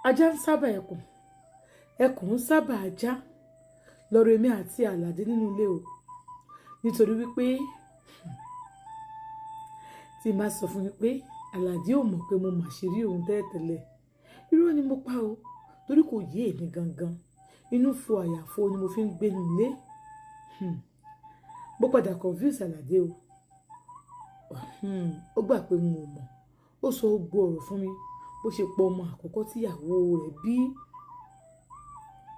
ajá ń sábà ẹkùn, ẹkùn ń sábà ajá lọ́rọ̀ èmi àti Àlàdé nínú ilé o. Nítorí wípé tí n bá sọ fún yín pé Àlàdé ò mọ̀ pé mo mà ṣe rí òun tẹ́lẹ̀tẹ́lẹ̀, irọ́ ni mo pa o. Torí kò yé èmi gangan, inú fo àyàfo ni mo fi ń gbé nínú ilé. Mo padà confuse Àlàdé o. Ó gbà pé mo mọ̀, ó sọ gbogbo ọ̀rọ̀ fún mi bó ṣe pọ̀ ọmọ àkọ́kọ́ tíyàwó rẹ̀ bí.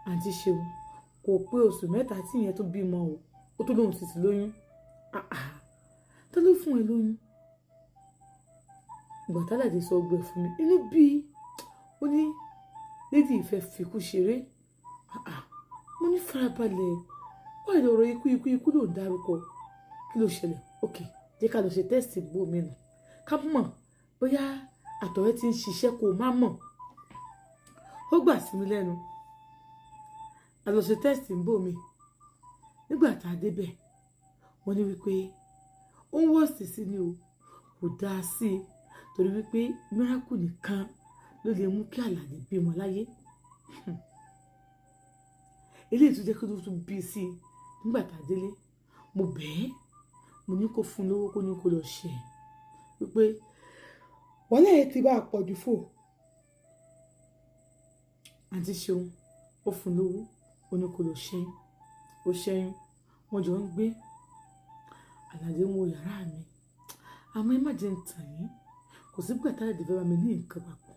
Àǹtí Ṣeun kò pé oṣù mẹ́ta tí ìyẹn tó bímọ o, ó tó lóhun títí lóyún. Tó ló fún ẹ lóyún? Ìgbà tí Àlàdé sọ gbẹ fún mi, inú bí ó ní lédi ìfẹ́ fikú ṣeré. Mo ní farabalẹ̀, wọ́n ìlú ọ̀rọ̀ ikú ló ń dárúkọ. Kí ló ṣẹlẹ̀? Ok, jẹ́ ká lọ ṣe tẹ́sì bó mi nù ká mọ̀ bóyá àtọ̀rẹ́ ti ń ṣiṣẹ́ kó má mọ̀. Ó gbà sí mi lẹ́nu. A lọ ṣe tẹ́sì bó mi. Nígbà tá a débẹ̀, wọ́n ní wípé ó ń wọ́ọ̀sì sí ni o, kò dáa sí i. Torí wípé miracle nìkan ló lè mú kí Àlàdé bímọ láyé. Eléyìí tó jẹ́ kí ó tún bí sí i. Nígbà tá a délé, mo bẹ̀ẹ́, mo ní kó fún lówó, kó ní kó lọ ṣe wípé wọ́n lẹ́yìn tí bá pọ̀jù fò. Àǹtí Ṣeun ó fún lówó, ó ní kó lọ ṣẹ́yún. Ó ṣẹ́yún, wọ́n jọ ń gbé. Àlàdé ń wo yàrá mi. Àmọ́ ẹ má jẹ́ ń tàn yín, kò sí gbà tá Àlàdé fẹ́ bá mi ní nǹkan papọ̀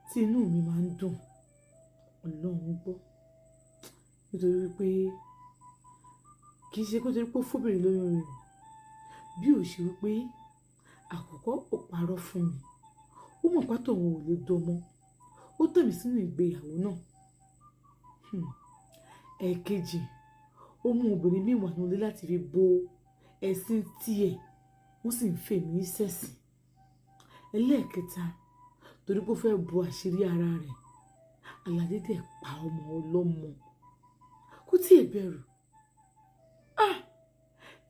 tí inú mi máa ń dùn. Ọlọ́run gbọ́. Nítorí wípé kì í ṣe kó torí pé ó fóbìnrin lóyún rẹ̀, bí ò ṣe wípé àkọ́kọ́ ó parọ́ fún mi. Ó mọ̀ pátó òun ò lè dọmọ. Ó tẹ̀ mí sínú ìgbéyàwó náà. Ẹ̀ẹ̀kejì, ó mú obìnrin míì wà nílé láti fi bo ẹ̀sìn tiẹ̀, wọ́n sì ń fẹ́ mi sẹ́sìn. Ẹlẹ́ẹ̀kẹta, torí pé ó fẹ́ bo àṣírí ara rẹ̀, Àlàdé dẹ̀ pa ọmọ ọlọ́mọ. Kò tí ì bẹ̀rù.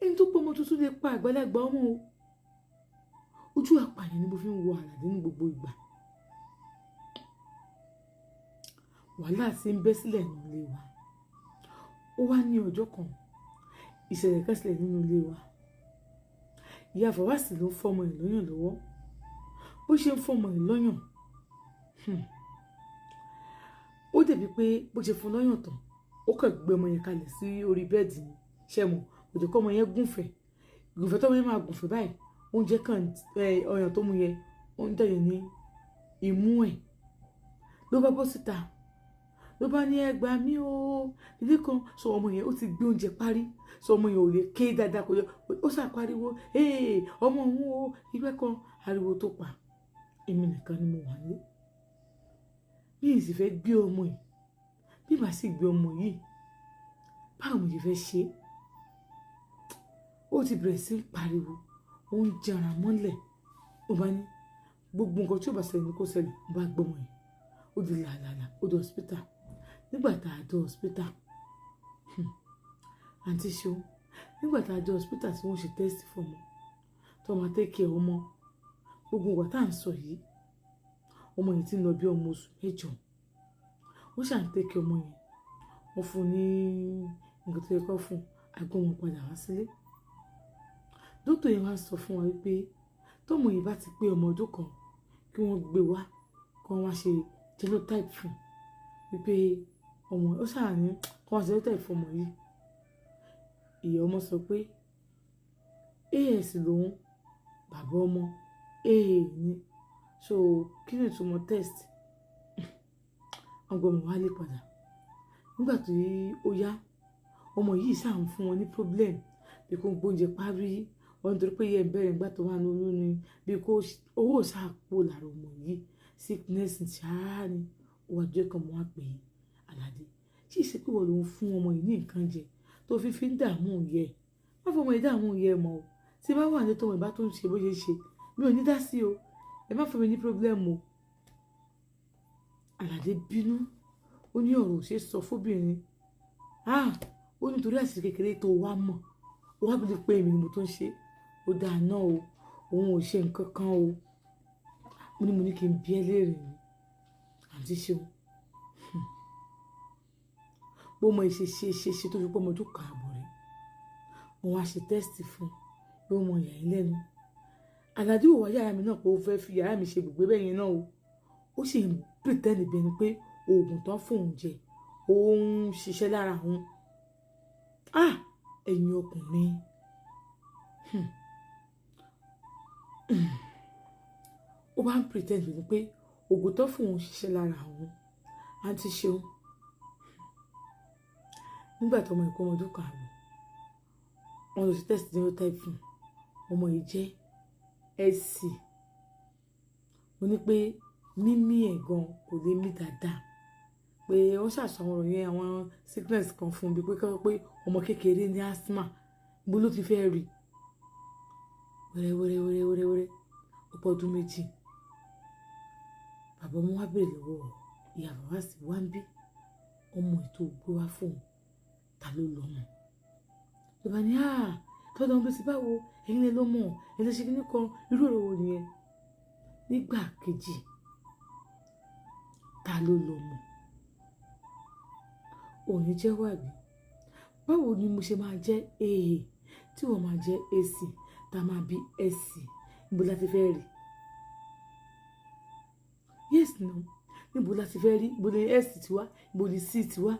Ẹni tó pọ̀ ọmọ tuntun lè pa àgbàlagbà ọmọ o. Ojú àpàyàn ni mo fi ń wo Àlàdé ní gbogbo ìgbà. Wàhálà sì ń bẹ́ sílẹ̀ nínú ilé wa. Ó wá ní ọjọ́ kan, ìṣẹ̀lẹ̀ kan ṣẹlẹ̀ nínú ilé wa. Ìyá Fọwásì ló ń fọmọ ẹ̀ lọ́yàn lọ́wọ́. Bó ṣe ń fọmọ ẹ̀ lọ́yàn, ó dẹ̀bi pé bó ṣe fún lọ́yàn tán, ó kàn gbé ọmọ yẹn kalẹ̀ sí orí bẹ́ẹ̀dì ni. Ṣẹ́mọ̀, kò jẹ́ kó ọmọ yẹn gúnfẹ̀. Gúnfẹ̀ tó ọmọ yẹn máa gúnfẹ̀ báyìí, oúnjẹ kan ọyàn tó mú yẹn, ó ń dẹ̀yẹ̀ ní imú ẹ̀. Ló bá bọ́ síta, ló bá ní ẹ gbà mí o, ilé kan. Sọ ọmọ yẹn ó ti gbé oúnjẹ parí. Sọ ọmọ yẹn ò lè ké dáadáa, kò yẹ, ó ṣàpariwo ọmọ òun o, ìgbẹ́ kan. Ariwo tó pa, èmi nìkan ni mo wà nílé. Bí èyí sì fẹ́ gbé ọmọ yìí, bí màá sì gbé ọmọ yìí, báwo mo fẹ́ ṣe? Ó ti bẹ̀rẹ̀ sí pariwo, ó ń jara mọ́lẹ̀. Ó bá ní gbogbo nǹkan tí ó bá ṣẹlẹ̀ ní kó ṣẹlẹ̀. Ó bá gbọ́mọ yìí, ó di làlàlà, ó di hospital. Nígbà tá a dé hospital, Àǹtí Ṣeun, nígbà tá a dé hospital tí wọ́n ṣe test fún ọmọ, tó máa take care ọmọ, gbogbo ìgbà tá à ń sọ yìí, ọmọ yìí ti ń lọ bí ọmọ oṣù 8. Wọ́n ṣà ń take care ọmọ yẹn. Wọ́n fún ní nǹkan tó yẹ kó fún, àgbọ̀ wọn padà wá sílé. Dókítà yẹn wá sọ fún wa wípé tọ́mọ yìí bá ti pé ọmọ ọdún kan, kí wọ́n gbé wá, kí wọ́n wá ṣe genotype fún. Wípé ọmọ, ó ṣáà ní kí wọ́n ṣe genotype fún ọmọ yìí. Ìyá ọmọ sọ pé AS lòun, bàbá ọmọ AA ni. So kí ni ìtumọ̀ test? Ọgbọ́n mi wá lè padà. Nígbà tí ó yá, ọmọ yìí ṣáà ń fún wọn ní problem. Bí kò gbóúnjẹ parí, wọ́n nítorí pé yẹ bẹ̀rẹ̀ nígbà tó wà ní oyún ni. Bí kò owó ṣáà pọ̀ lára ọmọ yìí, sickness ṣáà ni. Ó wá jẹ́ kan mọ́ wá pé Àlàdé, ṣé ìṣe pé wọ́n ló ń fún ọmọ yìí ní nǹkan jẹ tó fi ń dààmú yẹ? Má fọmọ yìí dààmú yẹ mọ́ o. Tí bá wà ní tọmọ ìbá tó ń ṣe bó ṣe ṣe, mi ò ní dá sí o. Ẹ má fún mi ní problem o. Àlàdé bínú. Ó ní ọ̀rọ̀ ò ṣe sọ fóbìnrin. Ó ní torí àṣírí kékeré tó wá mọ̀, ó wá bí pé èmi ni mo tó ń ṣe. Ó dáa náà o, òun ò ṣe nǹkan kan o. Mo ní kí n bí ẹ léèrè ni. àǹtí ṣeun bó mọ ìṣe tó fi pọ́ ọmọ ọdún kan àbọ̀ rẹ̀ wọ́n wá ṣe tẹ́sítì fún bí wọ́n mọ ìyá yín lẹ́nu àlàdé òwò yàrá mi náà pé ó fẹ́ fi yàrá mi ṣe gbogbo bẹ́ẹ̀ yẹn náà ó sì ń pìtẹ́ẹ̀nì bẹ́ẹ̀ ni pé oògùn tán fóun jẹ ó ń ṣiṣẹ́ lára òun ẹ̀yin ọkùnrin ó bá ń pìtẹ́ẹ̀nì ni pé oògùn tán fóun ṣiṣẹ́ lára òun àǹtí ṣeun nígbà tó ọmọ ìkọ́ ọmọdún kan àbọ̀ wọn lọ sí test genotype fún ọmọ yìí jẹ́ SC mo ní pé mímí ẹ̀ gan kò lè mí dáadáa pé wọ́n ṣàṣọ àwọn ọ̀rọ̀ yẹn àwọn sickness kan fún bí pé ọmọ kékeré ní asthma bó ló ti fẹ́ rí wẹ́rẹ́wẹ́rẹ́ ọ̀pọ̀ ọdún méjì bàbá ọmọ wa béèrè lọ́wọ́ ìyá bàbá sì wá ń bí ọmọ ètò ògbó wá fóun ta ló lọ mọ̀ ló bá ní tọ́jú ọmọ bíi báwo ẹ̀yin lè lọ mọ̀ ẹ̀ lè ṣe kí ní kan irú ọ̀rọ̀ wo nìyẹn nígbà kejì ta ló lọ mọ̀ òní jẹ́wọ́ àbí báwo ni mo ṣe máa jẹ́ AA tí wọ́n máa jẹ́ AC tá a máa bí SC níbo láti fẹ́ rí yes no níbo láti fẹ́ rí níbo ni S ti wá níbo ni C ti wá.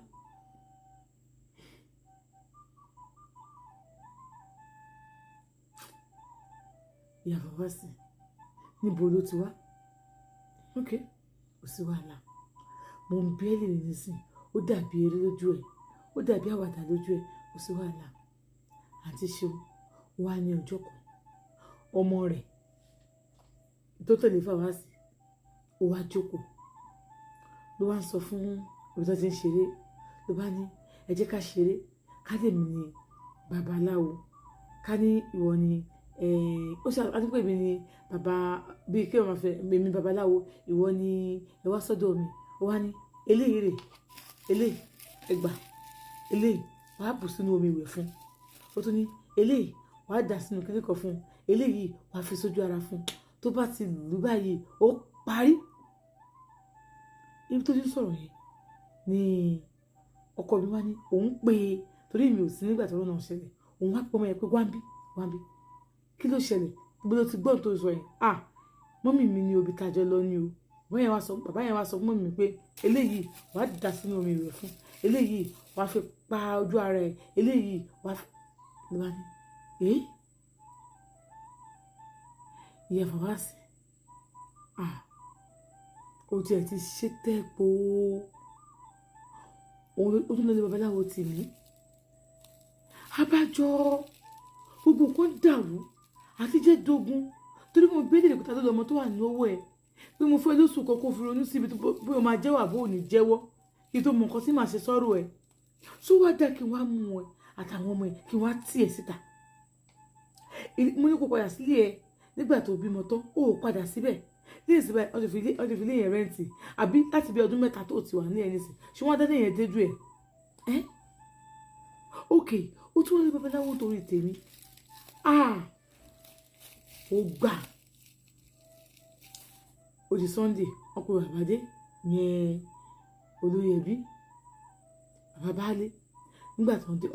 ìyá bàbá sí níbo ló ti wá ok kò sí wàhálà mo ń bí ẹ lè nísìn ó dàbí eré lójú ẹ ó dàbí àwàdà lójú ẹ kò sí wàhálà àǹtí ṣeun wá ní ọjọ́ kan ọmọ rẹ̀ tó tẹ̀lé fàwásì ó wá jókòó ló wá ń sọ fún ibi tó ti ń ṣeré ló bá ní ẹ jẹ́ ká ṣeré ká lè mí ní babaláwo ká ní ìwọ ni ó ṣe àdúgbò mi ni bàbá bíi kí ọmọ fẹ́ mi babaláwo ìwọ ni ẹ wá sọ́dọ̀ mi ó wá ní eléyìí rè eléyìí ẹgbà eléyìí wàá bù sínú omi ìwẹ̀ fún ó tún ní eléyìí wàá dà sínú kíníkan fún eléyìí wàá fi sójú ara fún tó bá ti lù báyìí ó parí ibi tó ti ń sọ̀rọ̀ yẹn ni ọkọ mi wá ní òun pé torí mi ò sí nígbà tó lọ́nà ṣẹlẹ̀ òun wá pọ̀ mọ́ ẹ pé wá ń bí kí ló ṣẹlẹ̀ gbogbo ló ti gbọ́n tó sọ yẹn mọ́mì mi ni òbí tajọ lọ ní o bàbá yẹn wá sọ mọ́mì mi pé eléyìí wàá dà sínú omi rẹ̀ fún eléyìí wàá fi pa ojú ara ẹ̀ eléyìí wàá fi ló bá ní ìyá bàbá sí ó tiẹ̀ ti ṣe tẹ́po ó tún lọ́lẹ́ babaláwo tì mí abájọ gbogbo nǹkan dàrú àti jẹ́ dogun torí mo gbé dèrè kúta lọ́dọ̀ ọmọ tó wà ní owó ẹ̀ pé mo fẹ́ lóṣù kan kó fi ronú síbi tó bí o máa jẹ́wọ́ àbó ò ní jẹ́wọ́ kí tó mọ nǹkan tí màá ṣe sọ́rọ̀ ẹ̀ tó wá dá kí n wá mú ẹ àtàwọn ọmọ ẹ kí n wá tì ẹ síta mo ní kó padà sílé ẹ nígbà tó bímọ tán ó padà síbẹ̀ ní ìsìnbẹ̀ ọdún fi lé yẹn rẹ́ǹtì àbí láti bí ọdún mẹ́ta tó ti wà ní ẹni sìn ṣé wọ́n dáná yẹn déjú ẹ̀ ok ó tún wọ́n ní babaláwo torí tèmi ó gbà ó di Sunday ọkùnrin àbádé yẹn olóyè ẹbí bàbá baálé nígbà tó ń dé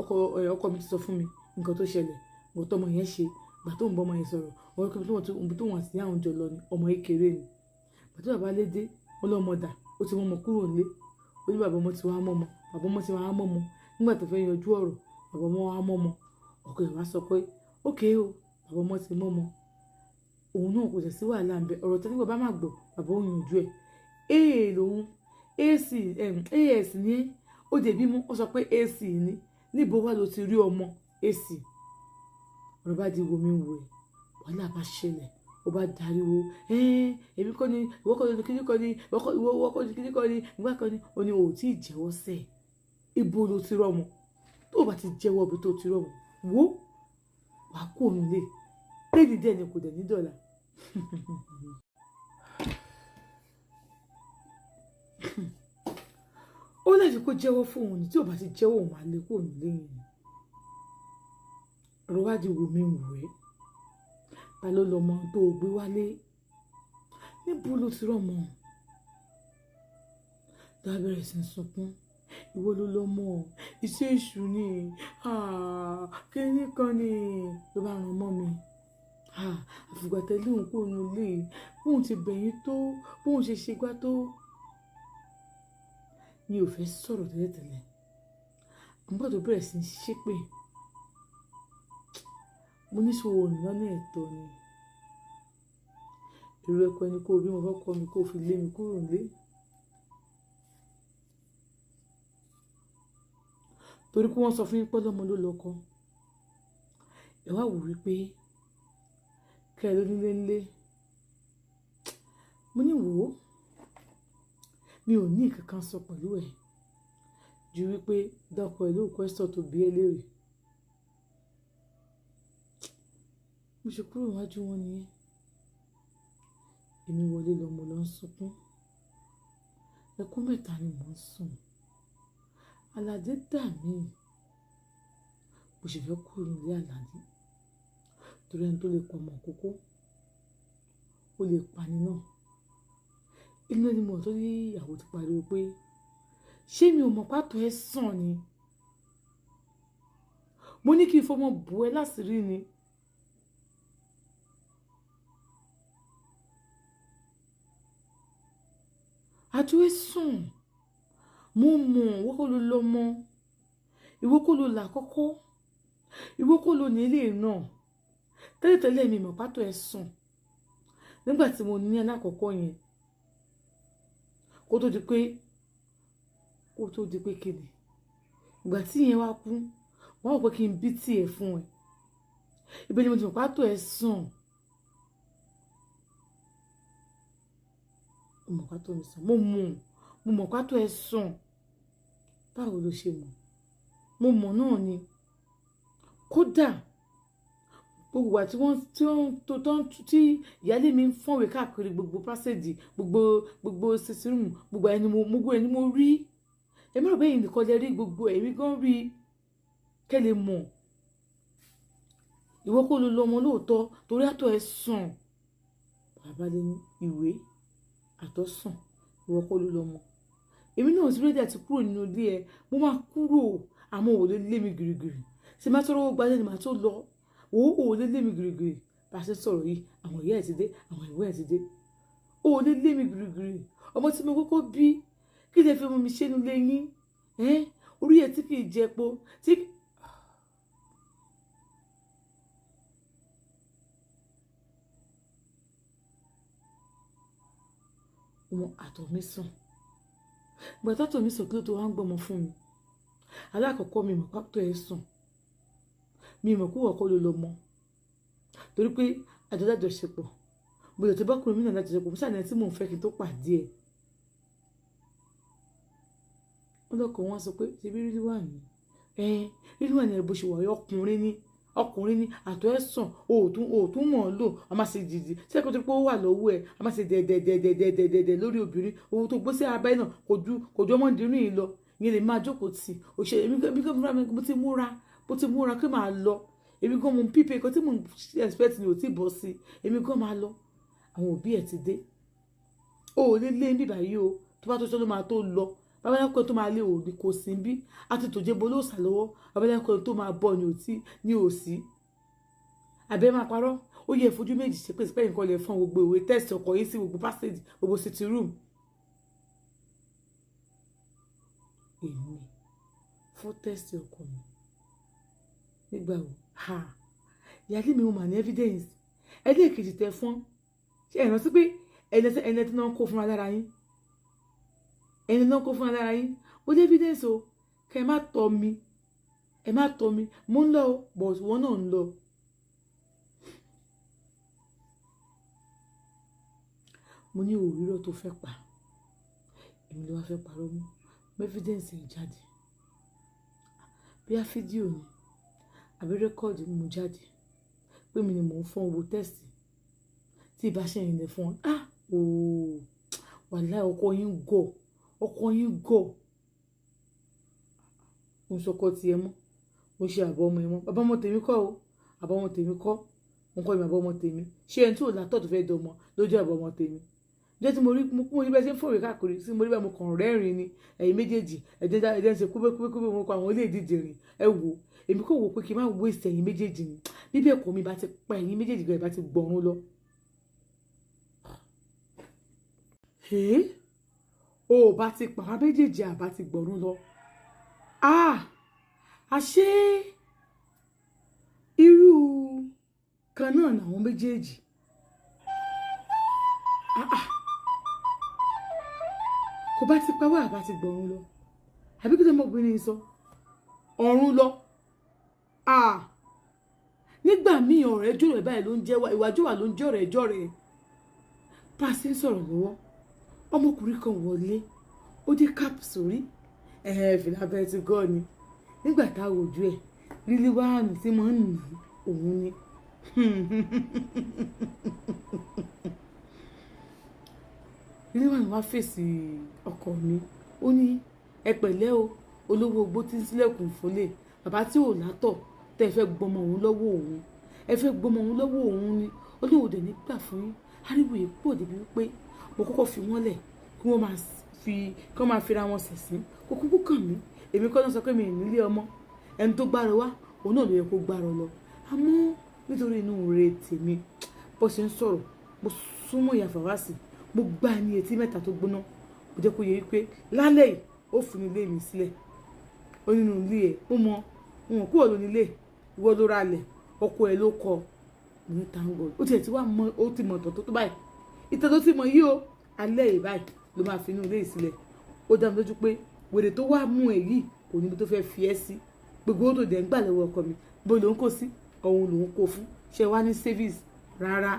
ọkọ mi ti sọ fún mi nǹkan tó ṣẹlẹ̀ nǹkan tọmọ yẹn ṣe ìgbà tó ń bọ́ ọmọ yẹn sọ̀rọ̀ ọ̀rọ̀ kan tó wọ́n sí àwọn jọ lọ ni ọmọ kékeré ni bàtí bàbá lé dé wọn lọ́mọ dà ó ti mọ́ ọmọ kúrò nílé ó ní bàbá ọmọ ti wá mọ́mọ bàbá ọmọ ti wá mọ́mọ nígbà tó fẹ́ yanjú ọ̀rọ̀ bàbá ọmọ wá mọ́mọ ọkọ ìwà sọ pé ókè o bàbá ọmọ ti mọ́mọ òun náà kò sí wàhálà ń bẹ ọ̀rọ̀ tẹ́lẹ̀ bàbá má gbọ́ bàbá ó yanjú ẹ̀ lòun as ní ó dé bímú ó sọ pé ac ní níbo wà ló ti rí ọmọ ac ọ̀rọ̀ bá di wo mi wò ẹ̀ wàhálà bá ṣẹlẹ̀ ó bá dariwo èmi kọ́ ni ìwọ kọ́ ni kíní kọ́ ni ìwọ kọ́ ni kíní kọ́ ni ìgbà kan ni ó ní o ò tí ì jẹ́wọ́ sẹ́ẹ̀ ibo ló ti rọ́mọ tó o bá ti jẹ́wọ́ ibi tó ti rọ́mọ wo wà á kó òun lé lẹ́ni dẹ́ ni kò dẹ̀ ní dọ̀là. ó láti kó jẹ́wọ́ fún òun ní tí ò bá ti jẹ́wọ́ òun máa lé kó òun lẹ́yìn ọ̀rọ̀ wá di wò mí wò ẹ́ ta ló lọ́mọ tó o gbé wálé níbo ló ti rọ́mọ tá a bẹ̀rẹ̀ sí sunkún ìwọ ló lọ́mọ iṣẹ́ èṣù ni kíní kan ni ló bá ràn mọ́ mi àfìgbà tẹ́lẹ̀ òun kò nu ilé bóun ti bẹ̀yìn tó bóun ṣe ṣe gbá tó mi ò fẹ́ sọ̀rọ̀ tẹ́lẹ̀tẹ́lẹ̀ àmọ́ tó bẹ̀rẹ̀ sí ṣépè mo ní sọ òun lọ́nà ẹ̀tọ́ ni èrò ẹ̀kọ́ ẹni kó bí mo fẹ́ kọ́ mi kó fi lé mi kúrò nílé torí pé wọ́n sọ fún yín pé lọ́mọ ló lọ́kọ ẹ wá wò wípé kẹ́ ẹ ló nílé ńlé mo ní wò ó mi ò ní ìkankan sọ pẹ̀lú ẹ̀ ju wípé dákọ̀ ẹ̀ ló kwẹ́sítọ̀ tó bí ẹ léèrè mo ṣe kúrò wájú wọn nìyẹn èmi wọlé lọ mo lọ ń sunkún ẹkún mẹ́ta ni mò ń sùn Àlàdé dà mí mo sì fẹ́ kúrò nílé Àlàdé torí ẹni tó lè pọ̀ mọ́ kókó ó lè pani náà inú ẹni mọ̀ tó ní ìyàwó ti pariwo pé ṣé mi ò mọ̀ pàtó ẹ sàn ni mo ní kí n fọmọ bù ẹ láṣìírí ni àjọ ẹ sùn mo mọ̀ ìwọ kọ́ ló lọ́mọ ìwọ kọ́ ló là kọ́kọ́ ìwọ kọ́ ló nílé náà tẹ́lẹ̀tẹ́lẹ̀ mi mọ̀ pàtó ẹ sùn nígbà tí mo ní alákọ̀ọ́kọ́ yẹn kó tó di pé kéde ìgbà tí yẹn wá kú wọ́n rò pé kí n bí tiẹ̀ fún ẹ ibẹ̀ ni mo ti mọ̀ pàtó ẹ sùn mo mọ̀ pàtó ẹ sùn mo mọ̀ pàtó ẹ sùn báwo ló ṣe mọ̀ mo mọ̀ náà ni kódà gbogbo àti tí ìyáálé mi ń fọ́nwé káàkiri gbogbo pásẹ̀jì gbogbo sísírùmù gbogbo ẹni mo rí èmi rò bẹ́yìn nìkan lè rí gbogbo èmi gan rí kẹ́lẹ̀ mọ̀ ìwọ kó ló lọ́mọ lóòótọ́ torí àtọ̀ ẹ̀ sàn bàbá lé ní ìwé àtọ̀sàn ìwọ kó ló lọ́mọ èmi náà ti rédíò àti kúrò nínú ilé ẹ mo máa kúrò àmọ́ ò lè lé mi gìrìgìrì ṣe máa tọrọ gbalẹ̀ ni màá tó lọ ò lè lé mi gìrìgìrì bá a ṣe sọ̀rọ̀ yìí àwọn ìyá ẹ̀ ti dé àwọn ìwé ẹ̀ ti dé ò lè lé mi gìrìgìrì ọmọ tí mo kọ́kọ́ bí kí lè fi mú mi ṣe nílé yín orí ẹ̀ tí kì í jẹ epo tí. ọmọ àtọ̀ mi sàn gbàtà tó mi sàn kí ló tó wá ń gbọ́mọ fún mi alákọ̀ọ́kọ́ mi mọ̀ pàtó ẹ̀ sàn mi mọ̀ kó wọ́kọ́ ló lọ mọ́ torí pé àjọṣepọ̀ mo lè tó bá kúrò mí náà lájọṣepọ̀ mo ṣàlàyé tí mò ń fẹ́ kí n tó pàdé ẹ̀ wọ́n lọ́kọ̀ wọn sọ pé ṣe bí rírí wà ní rírí wà ní ẹ̀ bó ṣe wà ọkùnrin ní àtọ̀ ẹ̀ sàn òòtún mọ̀ ọ́ lò a máa ṣe jìjì tí ẹ̀kọ́ tó pé ó wà lọ́wọ́ ẹ̀ a máa ṣe dẹ̀dẹ̀dẹ̀dẹ̀dẹ̀dẹ̀ lórí obìnrin ohun tó gbé sí abẹ́ náà kò ju ọmọdérín yìí lọ ìyẹn lè máa jókòó tì òṣèré èmi kò múra bó ti múra kí màá lọ èmi gan mo ń pípé kan tí mo ń expect ni ò tí bọ́ sí èmi gan máa lọ àwọn òbí ẹ̀ ti dé o ò lè lé níbà yìí o tó bá tó ṣe ló máa tó lọ babaláko tó máa lé òní kò sí bí àti tòjé bolóòsà lọ́wọ́ babaláko tó máa bọ̀ ní òsì àbẹ́ máa parọ́ ó yẹ fojú méjì ṣe pé sípẹ́ nǹkan lè fún gbogbo ìwé test ọkọ̀ yìí sí gbogbo passage gbogbo sitting room èmi fún test ọkọ̀ mi nígbà wo ìyáálé mi ò mà ní evidence ẹlẹ́ẹ̀kejì tẹ fún ṣe ẹ̀rọ sí pé ẹni tí wọ́n kó fún wa lára yín ẹni náà kó fún alára yín ó dé evidence o kẹ ẹ má tọ́ mi mo ń lọ o but wọn náà ń lọ. mo ní òwúrọ̀ tó fẹ́ pa èmi ló wá fẹ́ parọ́ mú evidence ẹ̀ jáde bí a fídíò ni àbí rẹ́kọ́ọ̀dì mú jáde pé mi ni mò ń fún owó tẹ́sì tí ìbá ṣe ìrìnlẹ̀ fún wọn wàláhì ọkọ yín gọ̀ mo sọkọ tiẹ̀ mọ́ mo ṣe àbọ̀ ọmọ ẹ̀ mọ́ bàbá ọmọ tèmi kọ́ o àbọ̀ ọmọ tèmi kọ́ mo kọ́ ìmọ̀ àbọ̀ ọmọ tèmi ṣé ẹni tí ò látọ̀ tó fẹ́ dọmọ lójú àbọ̀ ọmọ tèmi jẹ́ tí mo rí bẹ́ẹ̀ ṣe ń fòrè káàkiri sí mo rí bẹ́ẹ̀ mo kàn rẹ́rìn ni ẹ̀yin méjèèjì ẹ̀jẹ̀ ń ṣe kúbẹ́kúbẹ́ mo kọ àwọn ilé ìdíje rìn ẹ wò èmi kò wò pé kí n má waste ẹ̀yin méjèèjì ni bí bẹ́ẹ̀ kọ́ mi bá ti pa ẹ̀yin méjèèjì gan ìbá ti gbọ̀run lọ. o bá ti pa wá méjèèjì àbá ti gbọ̀run lọ. àṣé irú kan náà làwọn méjèèjì. kò bá ti pa wá àbá ti gbọ̀run lọ àbí kí ló mọ̀gbìnrin sọ ọ̀run lọ. nígbà míì ọ̀rẹ́ jọ̀rẹ́ báyìí ló ń jẹ́ ìwájú wà ló ń jọ̀rẹ́ jọ̀rẹ́ bá a ṣe ń sọ̀rọ̀ lọ́wọ́ ọmọkùnrin kan wọlé ó dé cap sórí fìlà bẹ́ẹ̀ ti gọ́ ni nígbà tá a wojú ẹ̀ lílí wáhánù tí mo ń nì òun ni. lílí wáhánù wá fèsì ọkọ mi ó ní ẹ pẹ̀lẹ́ o olówó ogbó tí ń sílẹ̀kùn fólè bàbá tí ò látọ̀ tẹ́ ẹ fẹ́ gbọmọ òun lọ́wọ́ òun ẹ fẹ́ gbọmọ òun lọ́wọ́ òun ni ó ní òde nígbà fún yín ariwo yìí pọ̀ débi wípé mo kọ́kọ́ fi wọ́n lẹ̀ kí wọ́n máa fira wọn sẹ̀sìn kó kúkú kàn mí èmi kọ́ ló sọ pé mi ì nílé ọmọ ẹni tó gbárò wá òun náà ló yẹ kó gbárò lọ àmọ́ nítorí inú rẹ̀ tèmi bó ṣe ń sọ̀rọ̀ mo súnmọ́ ìyá fàwásì mo gbá ní etí mẹ́ta tó gbóná mo jẹ́ kó yẹ wípé lálẹ́ yìí ó fi ilé mi sílẹ̀ ó nínú ilé ẹ̀ ó mọ òun kúrò lónìí ilé ìwọ ló ra lẹ̀ ọkọ ẹ̀ ló kọ ní tango ó tiẹ̀ ti wá mọ ó ti mọ̀ tọ̀tọ̀ tó báyìí ìtàn tó ti mọ̀ yìí o alẹ́ yìí báyìí ló máa fi inú ilé ìsílẹ̀ ó dá mi lójú pé wèrè tó wá mú ẹ yìí kò níbi tó fẹ́ fi ẹ́ sí gbogbo tó dẹ̀ ń gbà lọ́wọ́ ọkọ mi bó lòun kò sí ọ̀hún lòun kò fún ṣe wá ní service rárá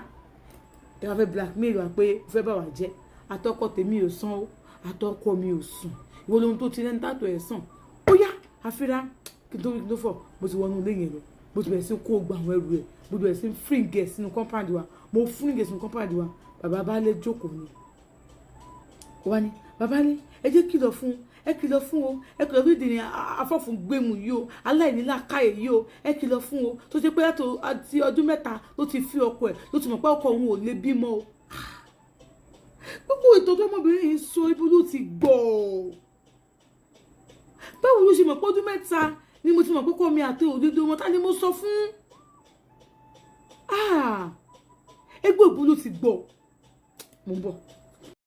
ẹ wá fẹ́ blackmail wa pé ó fẹ́ bà wá jẹ́ àtọkọ tèmi ò san o àtọkọ mi ò sùn ìwọ lóhun tó ti rẹ́ ń tàtọ̀ ẹ̀ sàn ó yá àfihàn kí n tó rí kí n tó fọ̀ mo ti wọnú ilé yẹn lọ mo ti bẹ̀rẹ̀ sí kó gba àwọn ẹrù ẹ̀ mo bẹ̀rẹ̀ sí fíríngẹ̀ sínú compound wa mo fíríngẹ̀ sínú compound wa bàbá baálé jókòó ni wá ní babalé ẹ jẹ́ kìlọ̀ fún ẹ kìlọ̀ fún o ẹ kìlọ̀ fún ìdìrín afọ́fún gbẹ̀mù yìí o aláìníláàkáyè yìí o ẹ kìlọ̀ fún o tó ṣe pé àti ọdún mẹ́ta ló ti fi ọkọ ẹ̀ ló ti mọ̀ pé ọkọ òun ò lè bímọ o gbogbo ètò ọmọbìnrin yìí sọ ibo ló ti gbọ́ báwo ló ṣe mọ̀ pé ọdún mẹ́ta ni mo ti mọ̀ pé kọ́ mi àti òdodo wọn ta ni mo sọ fún ẹgbẹ́ òbú ló ti gbọ́ mo ń bọ̀.